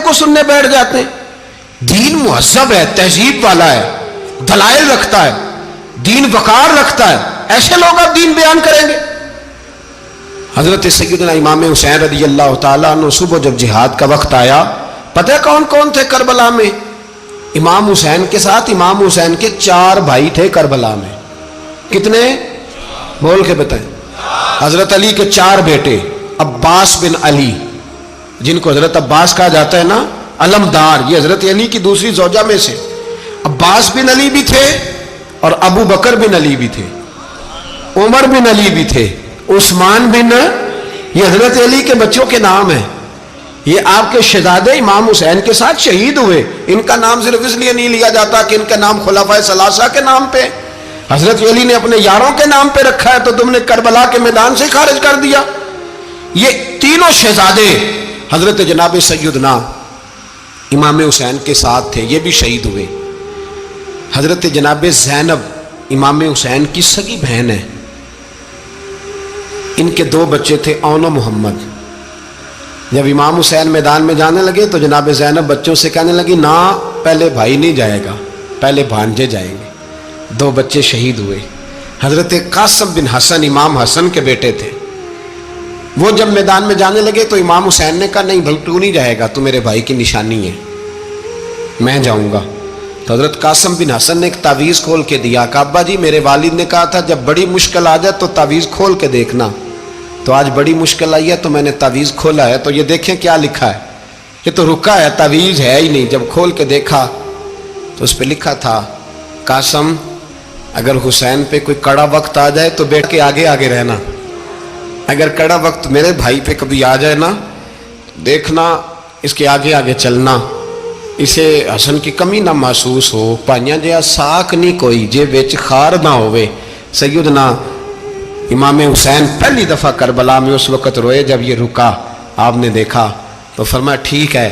کو سننے بیٹھ جاتے ہیں. دین مہذب ہے, تہذیب والا ہے, دلائل رکھتا ہے, دین وقار رکھتا ہے, ایسے لوگ اب دین بیان کریں گے. حضرت سیدنا امام حسین رضی اللہ تعالیٰ عنہ صبح جب جہاد کا وقت آیا, پتہ ہے کون کون تھے کربلا میں؟ امام حسین کے ساتھ امام حسین کے 4 بھائی تھے کربلا میں. کتنے؟ بول کے بتائیں. حضرت علی کے 4 بیٹے, عباس بن علی, جن کو حضرت عباس کہا جاتا ہے نا, علمدار, یہ حضرت علی کی دوسری زوجہ میں سے. عباس بن علی بھی تھے اور ابو بکر بن علی بھی تھے, عمر بن علی بھی تھے, عثمان بن, یہ حضرت علی کے بچوں کے نام ہیں. یہ آپ کے شہزادے امام حسین کے ساتھ شہید ہوئے. ان کا نام صرف اس لیے نہیں لیا جاتا کہ ان کا نام خلفائے ثلاثہ کے نام پہ, حضرت علی نے اپنے یاروں کے نام پہ رکھا ہے, تو تم نے کربلا کے میدان سے خارج کر دیا. یہ تینوں شہزادے حضرت جناب سیدنا امام حسین کے ساتھ تھے, یہ بھی شہید ہوئے. حضرت جناب زینب امام حسین کی سگی بہن ہے, ان کے 2 بچے تھے, اون و محمد. جب امام حسین میدان میں جانے لگے تو جناب زینب بچوں سے کہنے لگی, نہ پہلے بھائی نہیں جائے گا, پہلے بھانجے جائیں گے. 2 بچے شہید ہوئے. حضرت قاسم بن حسن امام حسن کے بیٹے تھے, وہ جب میدان میں جانے لگے تو امام حسین نے کہا, نہیں بھائی تو نہیں جائے گا, تو میرے بھائی کی نشانی ہے, میں جاؤں گا. تو حضرت قاسم بن حسن نے ایک تعویذ کھول کے دیا, کہ ابا جی میرے والد نے کہا تھا جب بڑی مشکل آ جائے تو تعویذ کھول کے دیکھنا. تو آج بڑی مشکل آئی ہے تو میں نے تعویذ کھولا ہے, تو یہ دیکھیں کیا لکھا ہے. یہ تو رکا ہے, تعویذ ہے ہی نہیں. جب کھول کے دیکھا تو اس پہ لکھا تھا, قاسم اگر حسین پہ کوئی کڑا وقت آ جائے تو بیٹھ کے آگے آگے رہنا, اگر کڑا وقت میرے بھائی پہ کبھی آ جائے نا, دیکھنا اس کے آگے آگے چلنا, اسے حسن کی کمی نہ محسوس ہو. پائیاں جہاں ساک نہیں کوئی جے وچ خار نہ ہوئے. سیدنا امام حسین پہلی دفعہ کربلا میں اس وقت روئے جب یہ رکا, آپ نے دیکھا تو فرمایا ٹھیک ہے,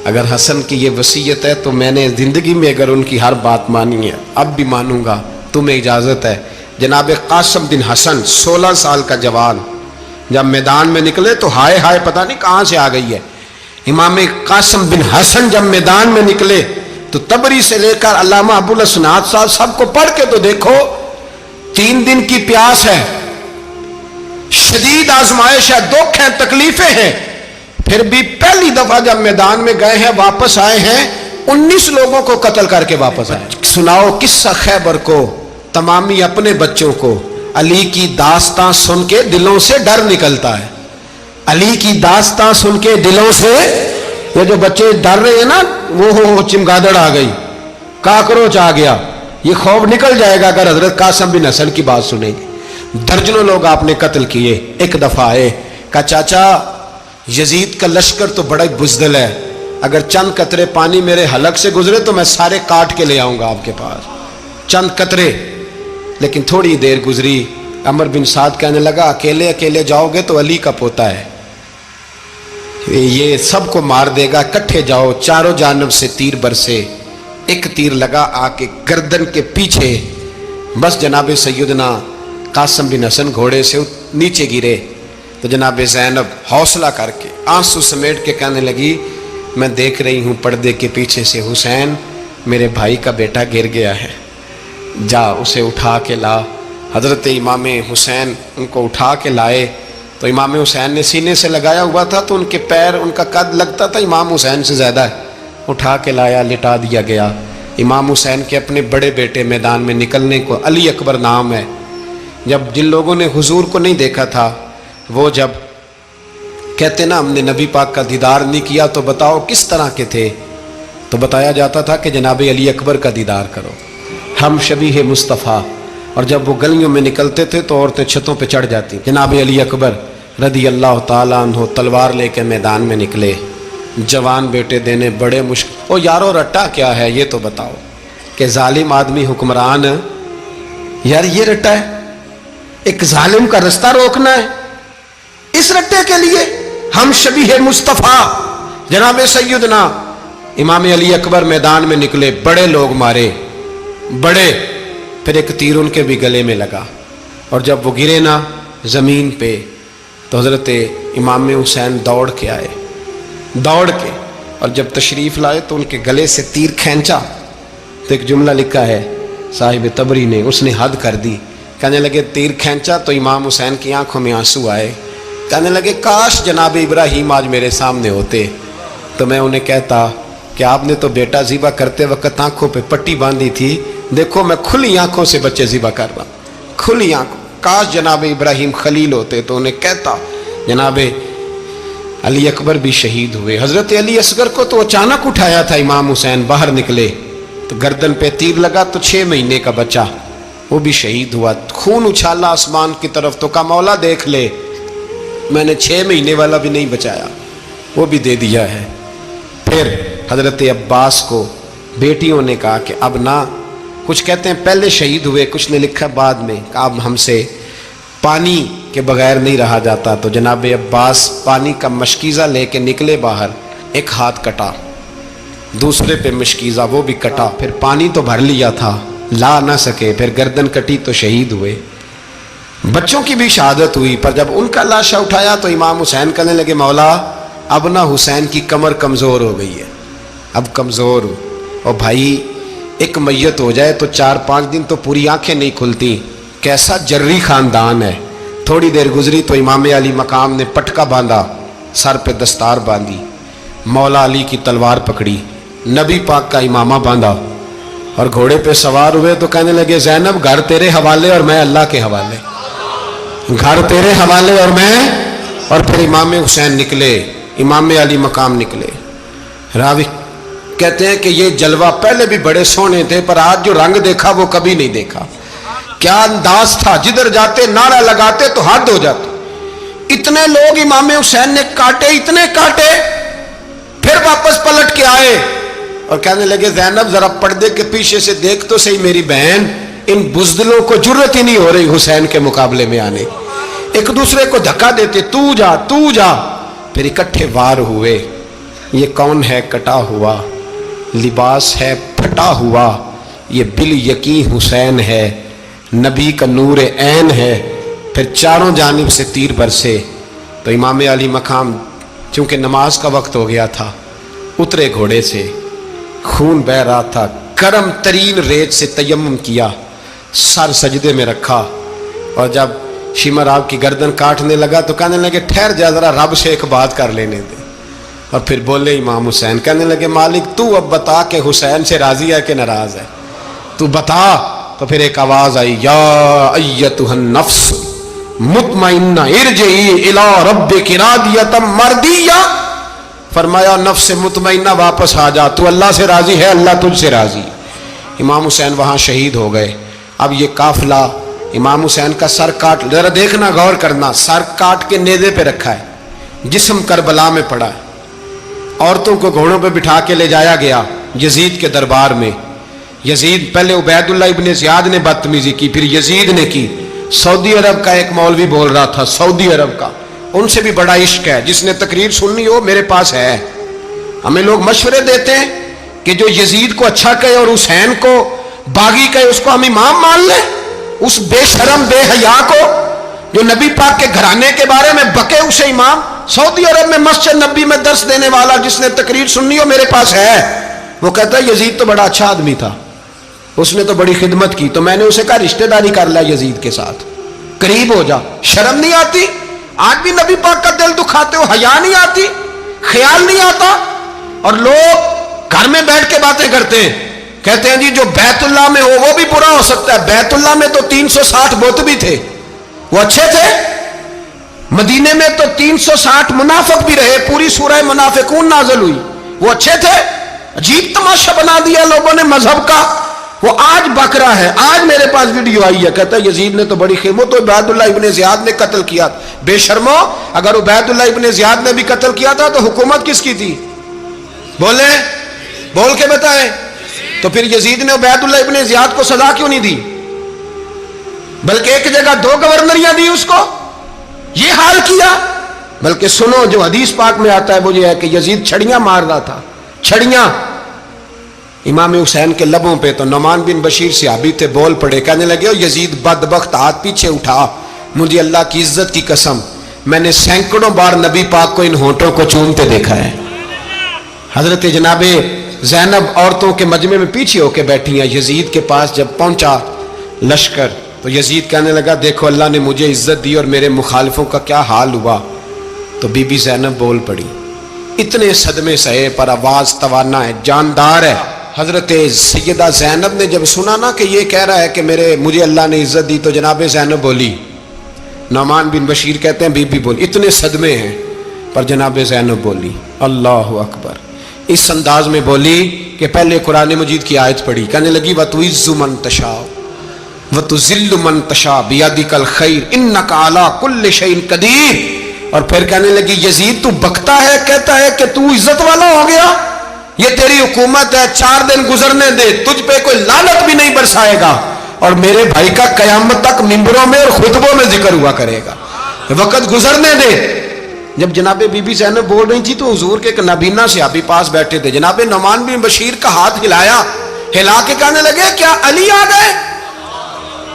اگر حسن کی یہ وصیت ہے تو میں نے زندگی میں اگر ان کی ہر بات مانی ہے اب بھی مانوں گا, تمہیں اجازت ہے. جناب قاسم بن حسن 16 سال کا جوان جب میدان میں نکلے تو ہائے ہائے پتہ نہیں کہاں سے آ گئی ہے. امام قاسم بن حسن جب میدان میں نکلے تو تبری سے لے کر علامہ ابو الاسناد صاحب سب کو پڑھ کے تو دیکھو, 3 دن کی پیاس ہے, شدید آزمائش ہے, دکھ ہیں, تکلیفیں ہیں, پھر بھی پہلی دفعہ جب میدان میں گئے ہیں واپس آئے ہیں 19 لوگوں کو قتل کر کے واپس آئے. سناؤ قصہ خیبر کو, تمامی اپنے بچوں کو. علی کی داستان سن کے دلوں سے ڈر نکلتا ہے, علی کی داستان سن کے دلوں سے, یہ جو بچے ڈر رہے ہیں نا, وہ چمگادڑ آ گئی, کاکروچ آ گیا, یہ خوف نکل جائے گا اگر حضرت قاسم بن حسن کی بات سنیں گے. درجنوں لوگ آپ نے قتل کیے. ایک دفعہ آئے, کہا چاچا یزید کا لشکر تو بڑا بزدل ہے, اگر چند قطرے پانی میرے حلق سے گزرے تو میں سارے کاٹ کے لے آؤں گا آپ کے پاس, چند قطرے. لیکن تھوڑی دیر گزری, عمر بن سعد کہنے لگا اکیلے اکیلے جاؤ گے تو علی کا پوتا ہے, یہ سب کو مار دے گا, کٹھے جاؤ. چاروں جانب سے تیر برسے, ایک تیر لگا آ کے گردن کے پیچھے, بس جناب سیدنا قاسم بن حسن گھوڑے سے نیچے گرے. تو جناب زینب حوصلہ کر کے آنسو سمیٹ کے کہنے لگی, میں دیکھ رہی ہوں پردے کے پیچھے سے حسین, میرے بھائی کا بیٹا گر گیا ہے, جا اسے اٹھا کے لا. حضرت امام حسین ان کو اٹھا کے لائے. تو امام حسین نے سینے سے لگایا ہوا تھا تو ان کے پیر, ان کا قد لگتا تھا امام حسین سے زیادہ ہے, اٹھا کے لایا, لٹا دیا گیا. امام حسین کے اپنے بڑے بیٹے میدان میں نکلنے کو, علی اکبر نام ہے, جب جن لوگوں نے حضور کو نہیں دیکھا تھا وہ جب کہتے نا ہم نے نبی پاک کا دیدار نہیں کیا تو بتاؤ کس طرح کے تھے, تو بتایا جاتا تھا کہ جناب علی اکبر کا دیدار کرو, ہم شبیہ مصطفیٰ. اور جب وہ گلیوں میں نکلتے تھے تو عورتیں چھتوں پہ چڑھ جاتی. جناب علی اکبر رضی اللہ تعالیٰ عنہ تلوار لے کے میدان میں نکلے, جوان بیٹے دینے بڑے مشکل. او یارو رٹا کیا ہے یہ تو بتاؤ, کہ ظالم آدمی حکمران, یار یہ رٹا ہے, ایک ظالم کا رستہ روکنا ہے, اس رٹے کے لیے ہم شبیہ مصطفیٰ. جناب سیدنا امام علی اکبر میدان میں نکلے, بڑے لوگ مارے, بڑے, پھر ایک تیر ان کے بھی گلے میں لگا, اور جب وہ گرے نا زمین پہ تو حضرت امام حسین دوڑ کے آئے, دوڑ کے اور جب تشریف لائے تو ان کے گلے سے تیر کھینچا تو ایک جملہ لکھا ہے صاحب تبری نے، اس نے حد کر دی. کہنے لگے تیر کھینچا تو امام حسین کی آنکھوں میں آنسو آئے. کہنے لگے کاش جناب ابراہیم آج میرے سامنے ہوتے تو میں انہیں کہتا کہ آپ نے تو بیٹا ذبح کرتے وقت آنکھوں پہ پٹی باندھی تھی، دیکھو میں کھلی آنکھوں سے بچے ذبح کر رہا ہوں، کھلی آنکھوں. کاش جناب ابراہیم خلیل ہوتے تو انہیں کہتا. جناب علی اکبر بھی شہید ہوئے. حضرت علی اصغر کو تو اچانک اٹھایا تھا امام حسین، باہر نکلے تو گردن پہ تیر لگا تو 6 مہینے کا بچہ وہ بھی شہید ہوا. خون اچھالا آسمان کی طرف تو کہا مولا دیکھ لے، میں نے 6 مہینے والا بھی نہیں بچایا، وہ بھی دے دیا ہے. پھر حضرت عباس کو بیٹیوں نے کہا کہ اب نہ، کچھ کہتے ہیں پہلے شہید ہوئے، کچھ نے لکھا بعد میں، کہ اب ہم سے پانی کے بغیر نہیں رہا جاتا. تو جناب عباس پانی کا مشکیزہ لے کے نکلے باہر، ایک ہاتھ کٹا، دوسرے پہ مشکیزہ وہ بھی کٹا. پھر پانی تو بھر لیا تھا، لا نہ سکے، پھر گردن کٹی تو شہید ہوئے. بچوں کی بھی شہادت ہوئی. پر جب ان کا لاشا اٹھایا تو امام حسین کہنے لگے مولا اب نہ حسین کی کمر کمزور ہو گئی ہے، اب کمزور ہو. اور بھائی ایک میت ہو جائے تو 4-5 دن تو پوری آنکھیں نہیں کھلتی. کیسا جری خاندان ہے. تھوڑی دیر گزری تو امام علی مقام نے پٹکا باندھا، سر پہ دستار باندھی، مولا علی کی تلوار پکڑی، نبی پاک کا امامہ باندھا اور گھوڑے پہ سوار ہوئے. تو کہنے لگے زینب گھر تیرے حوالے اور میں اللہ کے حوالے، گھر تیرے حوالے اور میں. اور پھر امام حسین نکلے، امام علی مقام نکلے. راوی کہتے ہیں کہ یہ جلوہ پہلے بھی بڑے سونے تھے پر آج جو رنگ دیکھا وہ کبھی نہیں دیکھا. کیا انداز تھا، جدھر جاتے نعرہ لگاتے تو حد ہو جاتے. اتنے لوگ امام حسین نے کاٹے، اتنے کاٹے، پھر واپس پلٹ کے آئے اور کہنے لگے زینب ذرا پردے کے پیچھے سے دیکھ تو صحیح میری بہن، ان بزدلوں کو جرت ہی نہیں ہو رہی حسین کے مقابلے میں آنے. ایک دوسرے کو دھکا دیتے، تو جا تو جا. پھر اکٹھے وار ہوئے. یہ کون ہے کٹا ہوا، لباس ہے پھٹا ہوا، یہ بال یقین حسین ہے، نبی کا نور عین ہے. پھر چاروں جانب سے تیر برسے. تو امام علی مقام چونکہ نماز کا وقت ہو گیا تھا، اترے گھوڑے سے، خون بہ رہا تھا، گرم ترین ریت سے تیمم کیا، سر سجدے میں رکھا. اور جب شمر آپ کی گردن کاٹنے لگا تو کہنے لگے ٹھہر جا ذرا رب سے ایک بات کر لینے دے. اور پھر بولے امام حسین، کہنے لگے مالک تو اب بتا کہ حسین سے راضی ہے کہ ناراض ہے، تو بتا. تو پھر ایک آواز آئی، یا ایتھا النفس مطمئنہ ارجعی الی ربک راضیۃ مرضیہ. فرمایا نفس مطمئنہ واپس آ جا، تو اللہ سے راضی ہے، اللہ تجھ سے راضی. امام حسین وہاں شہید ہو گئے. اب یہ قافلہ امام حسین کا سر کاٹ، ذرا دیکھنا غور کرنا، سر کاٹ کے نیزے پہ رکھا ہے، جسم کربلا میں پڑا ہے. عورتوں کو گھوڑوں پہ بٹھا کے لے جایا گیا یزید کے دربار میں. یزید پہلے عبید اللہ ابن زیاد نے بدتمیزی کی، پھر یزید نے کی. سعودی عرب کا ایک مولوی بول رہا تھا، سعودی عرب کا، ان سے بھی بڑا عشق ہے، جس نے تقریر سننی ہو میرے پاس ہے. ہمیں لوگ مشورے دیتے ہیں کہ جو یزید کو اچھا کہے اور حسین کو باغی کہے اس کو ہم امام مان لیں. اس بے شرم بے حیا کو جو نبی پاک کے گھرانے کے بارے میں بکے اسے امام. سعودی عرب میں مسجد نبی میں درس دینے والا جس نے تقریر سننی ہو میرے پاس ہے. وہ کہتا ہے یزید تو بڑا اچھا آدمی تھا، اس نے تو بڑی خدمت کی. تو میں نے اسے کہا رشتہ داری کر لیا یزید کے ساتھ، قریب ہو جا. شرم نہیں آتی؟ آج بھی نبی پاک کا دل دکھاتے ہو، حیا نہیں آتی، خیال نہیں آتا. اور لوگ گھر میں بیٹھ کے باتیں کرتے ہیں، کہتے ہیں جی جو بیت اللہ میں ہو وہ بھی برا ہو سکتا ہے. بیت اللہ میں تو 360 بت بھی تھے، وہ اچھے تھے. مدینے میں تو 360 منافق بھی رہے، پوری سورہ منافقون نازل ہوئی، وہ اچھے تھے. عجیب تماشا بنا دیا لوگوں نے مذہب کا. وہ آج بک رہا ہے. آج میرے پاس ویڈیو آئی ہے، کہتا ہے یزید نے تو بڑی خدمت، تو عبید اللہ ابن زیاد نے قتل کیا. بے شرمو، اگر عبید اللہ ابن زیاد نے بھی قتل کیا تھا تو حکومت کس کی تھی؟ بولے، بول کے بتائیں. تو پھر یزید نے عبید اللہ ابن زیاد کو سزا کیوں نہیں دی، بلکہ ایک جگہ 2 گورنریاں دی اس کو؟ یہ حال کیا. بلکہ سنو جو حدیث پاک میں آتا ہے وہ یہ ہے کہ یزید چھڑیاں مار رہا تھا، چھڑیاں امام حسین کے لبوں پہ. تو نعمان بن بشیر صحابی تھے، بول پڑے، کہنے لگے او یزید بدبخت، ہاتھ پیچھے اٹھا، مجھے اللہ کی عزت کی قسم میں نے سینکڑوں بار نبی پاک کو ان ہونٹوں کو چومتے دیکھا ہے. حضرت جناب زینب عورتوں کے مجمع میں پیچھے ہو کے بیٹھی ہیں. یزید کے پاس جب پہنچا لشکر تو یزید کہنے لگا دیکھو اللہ نے مجھے عزت دی اور میرے مخالفوں کا کیا حال ہوا. تو بی بی زینب بول پڑی. اتنے صدمے سہے پر آواز توانا ہے, جاندار ہے. حضرت سیدہ زینب نے جب سنا نا کہ یہ کہہ رہا ہے کہ مجھے اللہ نے عزت دی, تو جناب زینب بولی. نعمان بن بشیر کہتے ہیں بی بی بولی. اتنے صدمے ہیں پر جناب زینب بولی اللہ اکبر. اس انداز میں بولی کہ پہلے قرآن مجید کی آیت پڑھی, کہنے لگی وَتُعِزُّ مَن تَشَاءُ وَتُذِلُّ مَن تَشَاءُ بِيَدِكَ الْخَيْرُ إِنَّكَ عَلَىٰ كُلِّ شَيْءٍ قَدِيرٌ. اور پھر کہنے لگی یزید تو بکتا ہے, کہتا ہے کہ تو عزت والا ہو گیا, یہ تیری حکومت ہے, 4 دن گزرنے دے, تجھ پہ کوئی لعنت بھی نہیں برسائے گا, اور میرے بھائی کا قیامت تک ممبروں میں اور خطبوں میں ذکر ہوا کرے گا, وقت گزرنے دے. جب جناب بی بی زینب بول رہی تھی تو حضور کے ایک نابینا صحابی پاس بیٹھے تھے. جناب نعمان بن بشیر کا ہاتھ ہلایا, ہلا کے کہنے لگے کیا علی آ گئے؟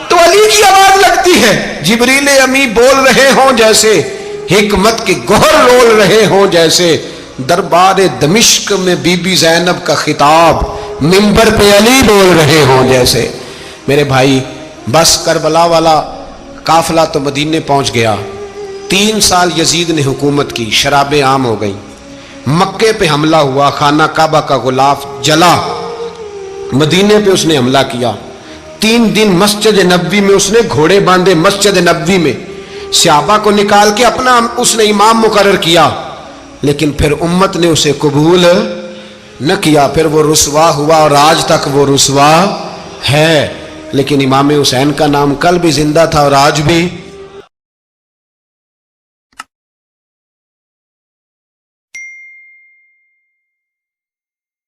تو علی کی آواز لگتی ہے. جبریل امی بول رہے ہوں جیسے, حکمت کے گوہر رول رہے ہوں جیسے, دربار دمشق میں بی بی زینب کا خطاب منبر پہ علی بول رہے ہوں جیسے. میرے بھائی بس کربلا والا قافلہ تو مدینے پہنچ گیا. 3 سال یزید نے حکومت کی, شرابیں عام ہو گئیں, مکے پہ حملہ ہوا, خانہ کعبہ کا غلاف جلا, مدینے پہ اس نے حملہ کیا. 3 دن مسجد نبوی میں اس نے گھوڑے باندھے, مسجد نبوی میں صحابہ کو نکال کے اپنا اس نے امام مقرر کیا, لیکن پھر امت نے اسے قبول نہ کیا. پھر وہ رسوا ہوا اور آج تک وہ رسوا ہے. لیکن امام حسین کا نام کل بھی زندہ تھا اور آج بھی